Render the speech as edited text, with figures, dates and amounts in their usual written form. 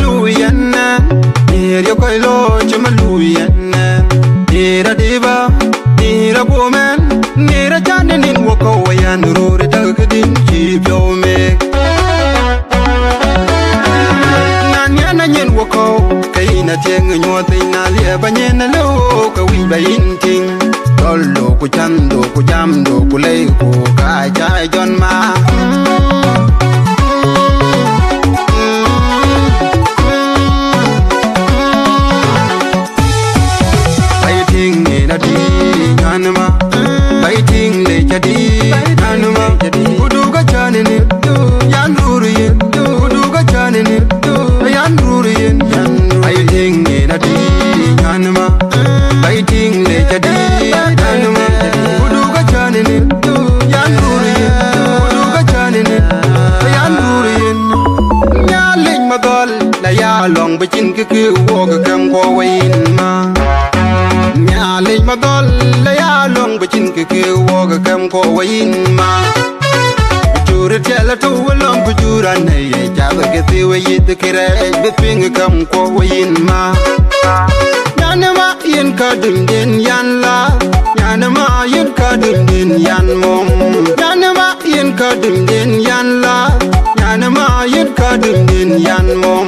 Luyanna, near your coilo, Jamaluyanna, near a diva, near a woman, near a janin in Woko and Road Duggadin, keep your make. Nanyan Woko, Kaina Tiang and your thing, Alia Banana Loka, we by inting. Tolo, Kuchando, Kujamdo, Kuleko, Kai John Ma. Biting le jadi anuma uduga chanene yanruriye uduga chanene yanruriye biting le jadi anuma biting le jadi anuma uduga chanene yanruriye uduga chanene yanruriye nyaling magol la ya long bichin ke woga kam ko wain ma Nyalej magol la ya long bachin ke woga kam ko wayin ma Jura tela to long bujura nay jaga ke te wayit kire be ping kam ko wayin ma Yanama yen ka dum den yan la Yanama yen ka dum den yan mom Yanama yen ka dum den yan la Yanama yen ka dum den yan mom